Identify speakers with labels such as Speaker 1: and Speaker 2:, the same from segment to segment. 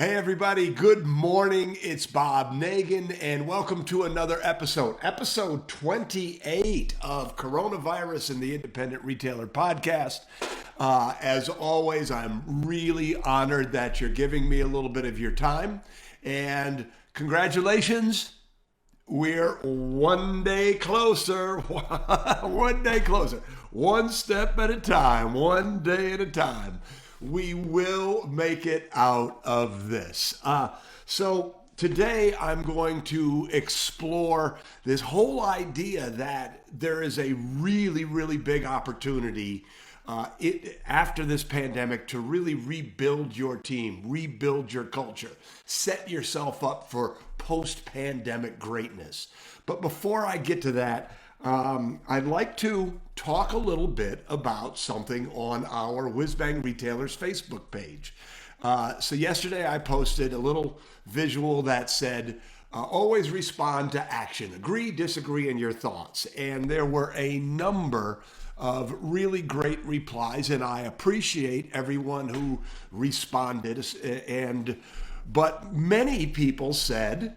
Speaker 1: Hey, everybody, good morning. It's Bob Nagin, and welcome to another episode 28 of Coronavirus and the Independent Retailer Podcast. As always, I'm really honored that you're giving me a little bit of your time, and congratulations. We're one day closer, one day closer, one step at a time, one day at a time. We will make it out of this. So today I'm going to explore this whole idea that there is a really, really big opportunity after this pandemic to really rebuild your team, rebuild your culture, set yourself up for post-pandemic greatness. But before I get to that, I'd like to talk a little bit about something on our Whiz Bang Retailers Facebook page. So yesterday I posted a little visual that said, always respond to action. Agree, disagree, and your thoughts. And there were a number of really great replies, and I appreciate everyone who responded. But many people said,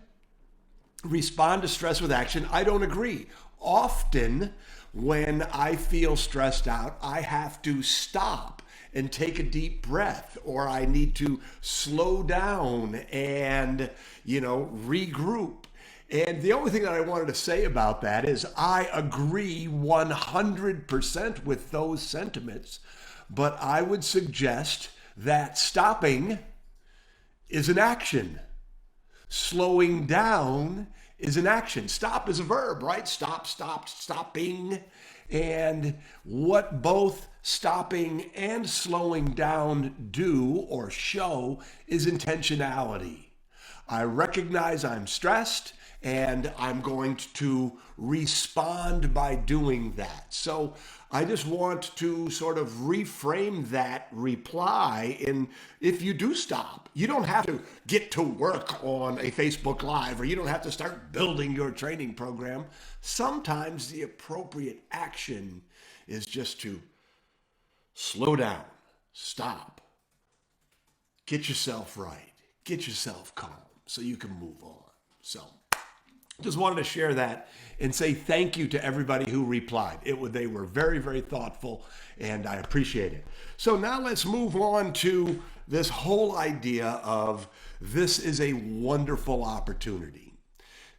Speaker 1: respond to stress with action. I don't agree. Often, when I feel stressed out, I have to stop and take a deep breath, or I need to slow down and, regroup. And the only thing that I wanted to say about that is I agree 100% with those sentiments, but I would suggest that stopping is an action. Slowing down is an action. Stop is a verb, right? Stop, stopping. And what both stopping and slowing down do or show is intentionality. I recognize I'm stressed and I'm going to respond by doing that. So I just want to sort of reframe that reply. And if you do stop, you don't have to get to work on a Facebook Live, or you don't have to start building your training program. Sometimes the appropriate action is just to slow down, stop, get yourself right, get yourself calm so you can move on. So just wanted to share that and say thank you to everybody who replied. They were very, very thoughtful, and I appreciate it. So now let's move on to this whole idea of this is a wonderful opportunity.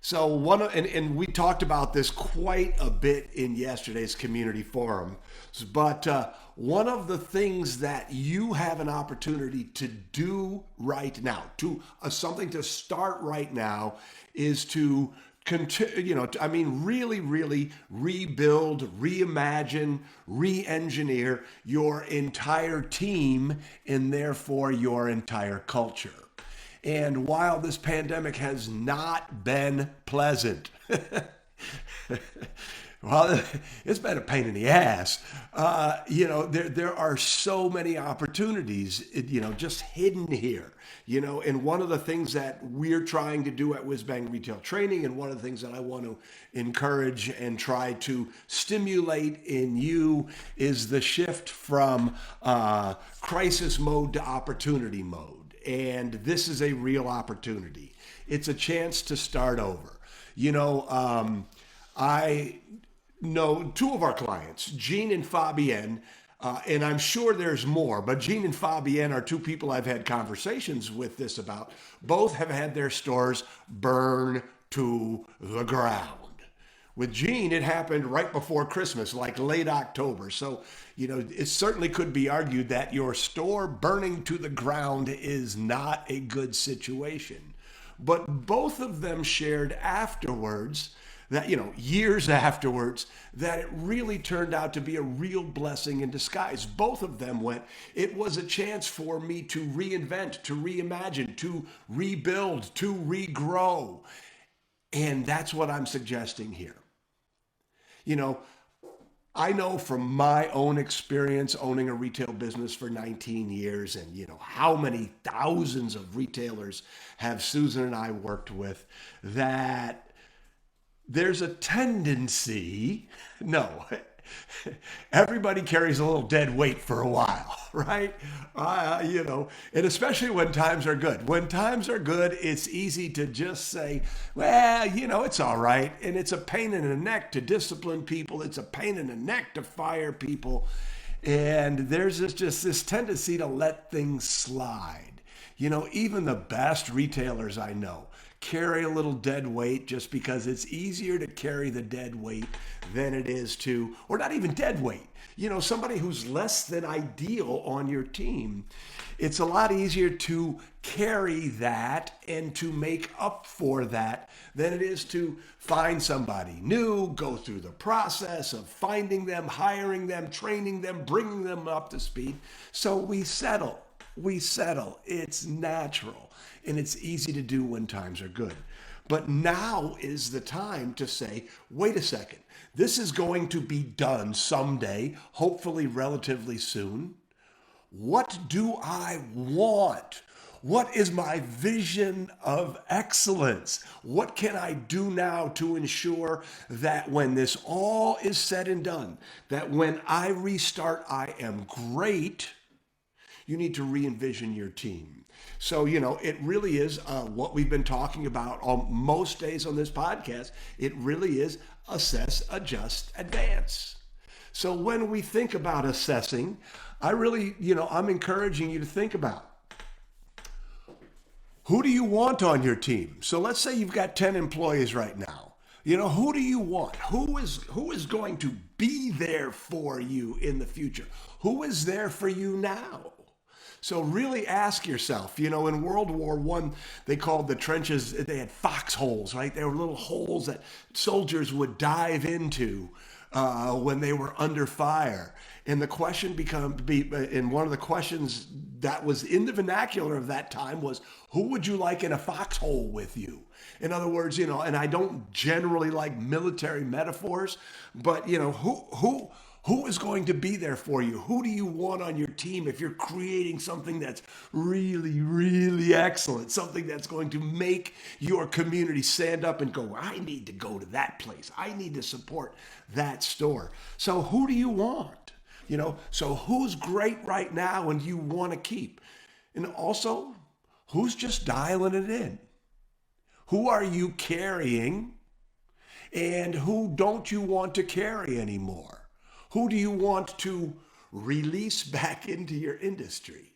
Speaker 1: So and we talked about this quite a bit in yesterday's community forum, but one of the things that you have an opportunity to do right now, something to start right now, is to really, really rebuild, reimagine, re-engineer your entire team and therefore your entire culture. And while this pandemic has not been pleasant, well, it's been a pain in the ass. There are so many opportunities, just hidden here. And one of the things that we're trying to do at Whiz Bang Retail Training, and one of the things that I want to encourage and try to stimulate in you, is the shift from crisis mode to opportunity mode. And this is a real opportunity. It's a chance to start over. I know two of our clients, Jean and Fabienne, and I'm sure there's more, but Jean and Fabienne are two people I've had conversations with this about. Both have had their stores burn to the ground. With Jean, it happened right before Christmas, like late October. So, it certainly could be argued that your store burning to the ground is not a good situation. But both of them shared afterwards that, years afterwards, that it really turned out to be a real blessing in disguise. Both of them it was a chance for me to reinvent, to reimagine, to rebuild, to regrow. And that's what I'm suggesting here. I know from my own experience owning a retail business for 19 years and, how many thousands of retailers have Susan and I worked with, that there's a tendency, no, Everybody carries a little dead weight for a while, right? And especially when times are good. When times are good, it's easy to just say, well, it's all right. And it's a pain in the neck to discipline people. It's a pain in the neck to fire people. And there's just this tendency to let things slide. Even the best retailers I know carry a little dead weight just because it's easier to carry the dead weight than it is to, or not even dead weight, somebody who's less than ideal on your team. It's a lot easier to carry that and to make up for that than it is to find somebody new, go through the process of finding them, hiring them, training them, bringing them up to speed. So we settle. It's natural, and it's easy to do when times are good. But now is the time to say, wait a second, this is going to be done someday, hopefully relatively soon. What do I want? What is my vision of excellence? What can I do now to ensure that when this all is said and done, that when I restart, I am great? You need to re-envision your team. So, it really is what we've been talking about on most days on this podcast. It really is assess, adjust, advance. So when we think about assessing, I'm encouraging you to think about, who do you want on your team? So let's say you've got 10 employees right now. Who do you want? Who is going to be there for you in the future? Who is there for you now? So really ask yourself, in World War I, they called the trenches, they had foxholes, right? They were little holes that soldiers would dive into when they were under fire. And the question and one of the questions that was in the vernacular of that time was, who would you like in a foxhole with you? In other words, and I don't generally like military metaphors, but, who is going to be there for you? Who do you want on your team if you're creating something that's really, really excellent, something that's going to make your community stand up and go, I need to go to that place. I need to support that store. So who do you want? So who's great right now and you want to keep? And also, who's just dialing it in? Who are you carrying and who don't you want to carry anymore? Who do you want to release back into your industry?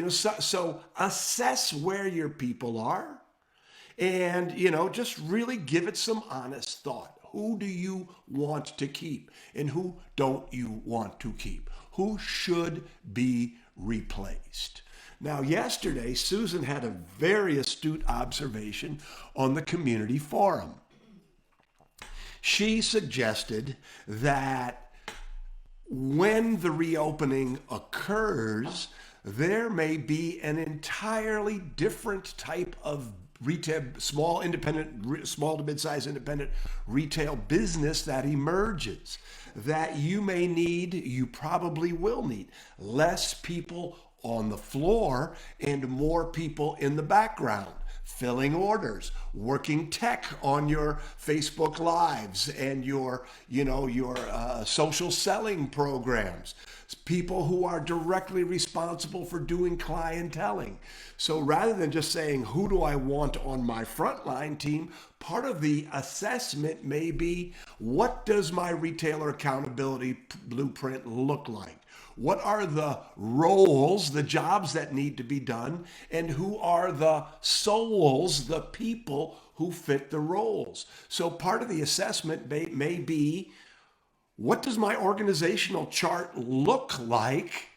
Speaker 1: So assess where your people are and, just really give it some honest thought. Who do you want to keep and who don't you want to keep? Who should be replaced? Now, yesterday, Susan had a very astute observation on the community forum. She suggested that when the reopening occurs, there may be an entirely different type of retail, small to mid-sized independent retail business that emerges, that you probably will need less people on the floor and more people in the background, filling orders, working tech on your Facebook Lives and your social selling programs, people who are directly responsible for doing clienteling. So rather than just saying, who do I want on my frontline team, part of the assessment may be, what does my retailer accountability blueprint look like? What are the roles, the jobs that need to be done, and who are the souls, the people who fit the roles? So part of the assessment may be, what does my organizational chart look like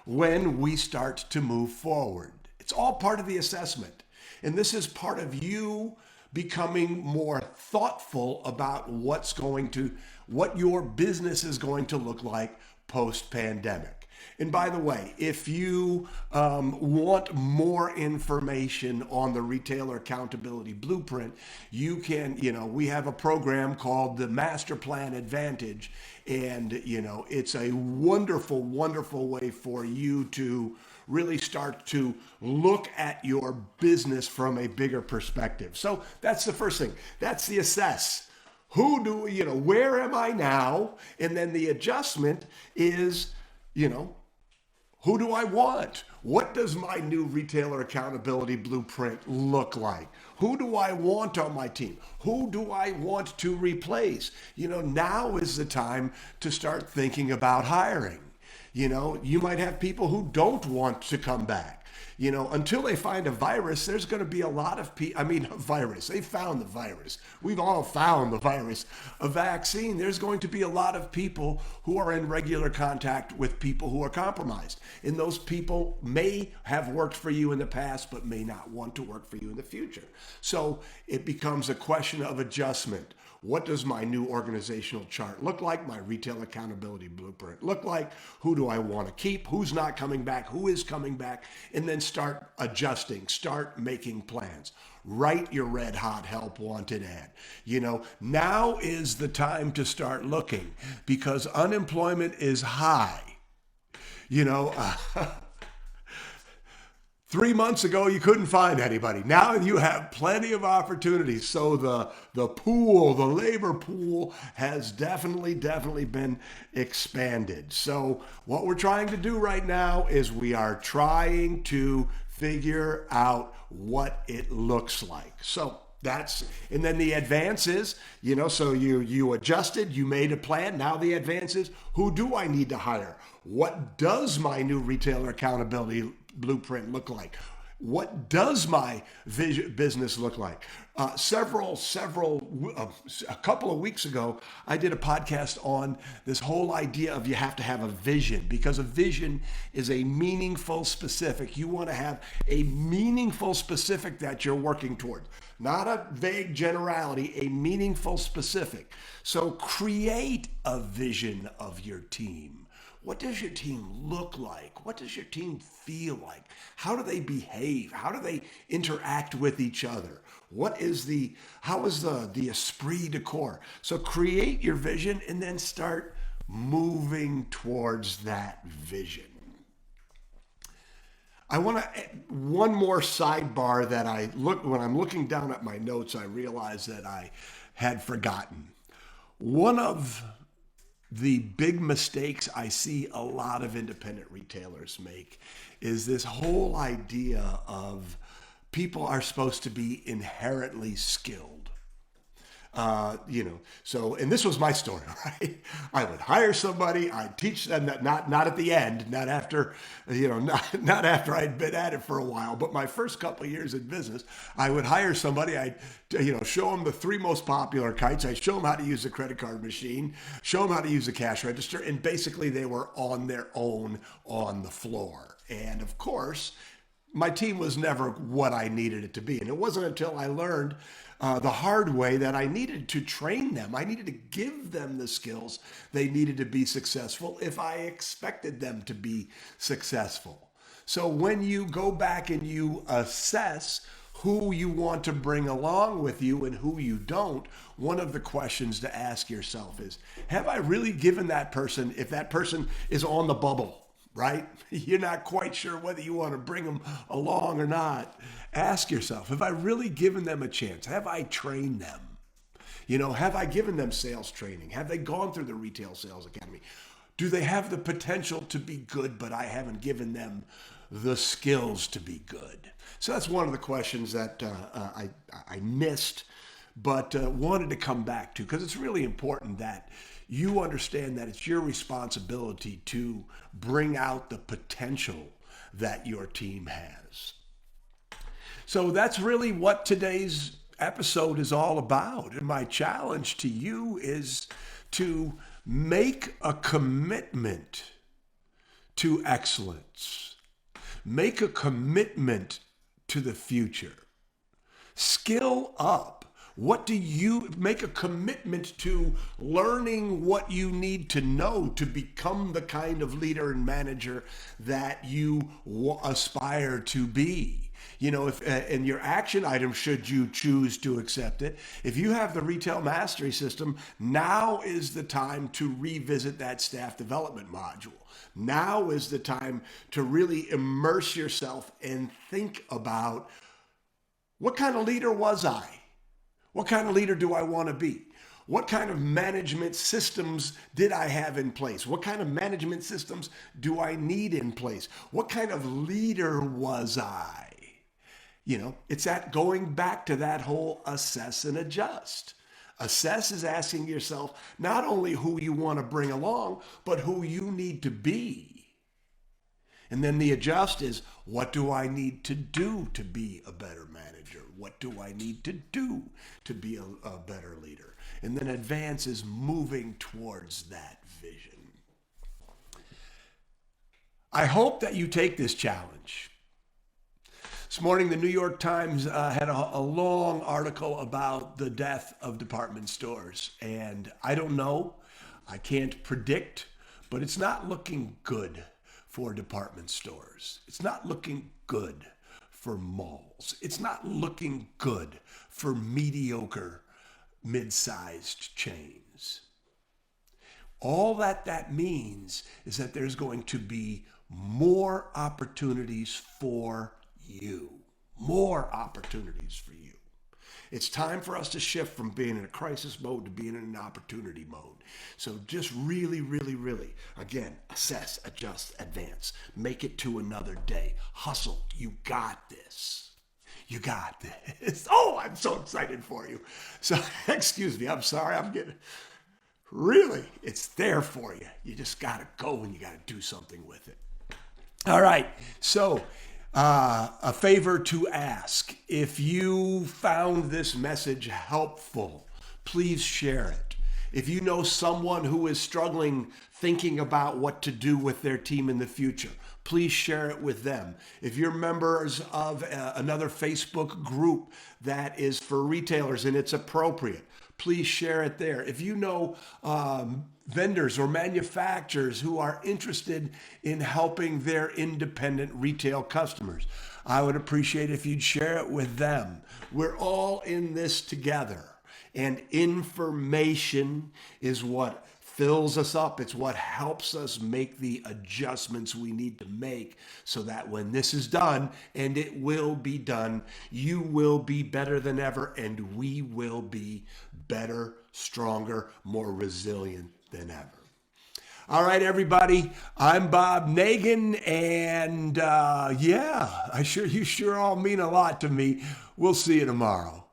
Speaker 1: when we start to move forward? It's all part of the assessment. And this is part of you becoming more thoughtful about what your business is going to look like post-pandemic. And by the way, if you want more information on the Retailer Accountability Blueprint, you can, we have a program called the Master Plan Advantage. And, it's a wonderful, wonderful way for you to really start to look at your business from a bigger perspective. So that's the first thing. That's the assess. where am I now? And then the adjustment is, you know, who do I want? What does my new retailer accountability blueprint look like? Who do I want on my team? Who do I want to replace? Now is the time to start thinking about hiring. You might have people who don't want to come back. Until they find a virus, there's going to be a lot of people. I mean, a virus. They found the virus. We've all found the virus. A vaccine. There's going to be a lot of people who are in regular contact with people who are compromised. And those people may have worked for you in the past, but may not want to work for you in the future. So it becomes a question of adjustment. What does my new organizational chart look like? My retail accountability blueprint look like? Who do I want to keep? Who's not coming back? Who is coming back? And then start adjusting, start making plans. Write your red hot help wanted ad. Now is the time to start looking because unemployment is high. 3 months ago, you couldn't find anybody. Now you have plenty of opportunities. So the labor pool has definitely been expanded. So what we're trying to do right now is we are trying to figure out what it looks like. So and then the advance is, so you adjusted, you made a plan. Now the advance is, who do I need to hire? What does my new retailer accountability blueprint look like? What does my business look like? A couple of weeks ago, I did a podcast on this whole idea of you have to have a vision, because a vision is a meaningful specific. You want to have a meaningful specific that you're working toward, not a vague generality, a meaningful specific. So create a vision of your team. What does your team look like? What does your team feel like? How do they behave? How do they interact with each other? How is the esprit de corps? So create your vision and then start moving towards that vision. I want to one more sidebar that when I'm looking down at my notes, I realize that I had forgotten. One of the big mistakes I see a lot of independent retailers make is this whole idea of people are supposed to be inherently skilled. And this was my story, right? I would hire somebody, I'd teach them that not at the end, not after I'd been at it for a while, but my first couple of years in business, I would hire somebody, I'd show them the 3 most popular kites, I'd show them how to use the credit card machine, show them how to use the cash register, and basically they were on their own on the floor. And of course, my team was never what I needed it to be. And it wasn't until I learned the hard way that I needed to train them. I needed to give them the skills they needed to be successful if I expected them to be successful. So when you go back and you assess who you want to bring along with you and who you don't, one of the questions to ask yourself is, have I really given that person, if that person is on the bubble, right? You're not quite sure whether you want to bring them along or not. Ask yourself, have I really given them a chance? Have I trained them? Have I given them sales training? Have they gone through the Retail Sales Academy? Do they have the potential to be good, but I haven't given them the skills to be good? So that's one of the questions that I missed, but wanted to come back to, because it's really important that you understand that it's your responsibility to bring out the potential that your team has. So that's really what today's episode is all about. And my challenge to you is to make a commitment to excellence. Make a commitment to the future. Skill up. What do you make a commitment to learning what you need to know to become the kind of leader and manager that you aspire to be? If in your action item, should you choose to accept it, if you have the retail mastery system, now is the time to revisit that staff development module. Now is the time to really immerse yourself and think about, what kind of leader was I? What kind of leader do I want to be? What kind of management systems did I have in place? What kind of management systems do I need in place? What kind of leader was I? It's that going back to that whole assess and adjust. Assess is asking yourself not only who you want to bring along, but who you need to be. And then the adjust is, what do I need to do to be a better manager? What do I need to do to be a better leader? And then advance is moving towards that vision. I hope that you take this challenge. This morning, the New York Times had a long article about the death of department stores. And I don't know, I can't predict, but it's not looking good for department stores. It's not looking good for malls. It's not looking good for mediocre, mid-sized chains. All that means is that there's going to be more opportunities for you. More opportunities for you. It's time for us to shift from being in a crisis mode to being in an opportunity mode. So just really, again, assess, adjust, advance. Make it to another day. Hustle. You got this. You got this. Oh, I'm so excited for you. So, excuse me. I'm sorry. Really, it's there for you. You just got to go and you got to do something with it. All right. So, a favor to ask. If you found this message helpful, please share it. If you know someone who is struggling thinking about what to do with their team in the future, please share it with them. If you're members of another Facebook group that is for retailers and it's appropriate, please share it there. If you know vendors or manufacturers who are interested in helping their independent retail customers, I would appreciate if you'd share it with them. We're all in this together, and information is what fills us up. It's what helps us make the adjustments we need to make so that when this is done, and it will be done, you will be better than ever, and we will be better, stronger, more resilient than ever. All right, everybody, I'm Bob Nagin, and you sure all mean a lot to me. We'll see you tomorrow.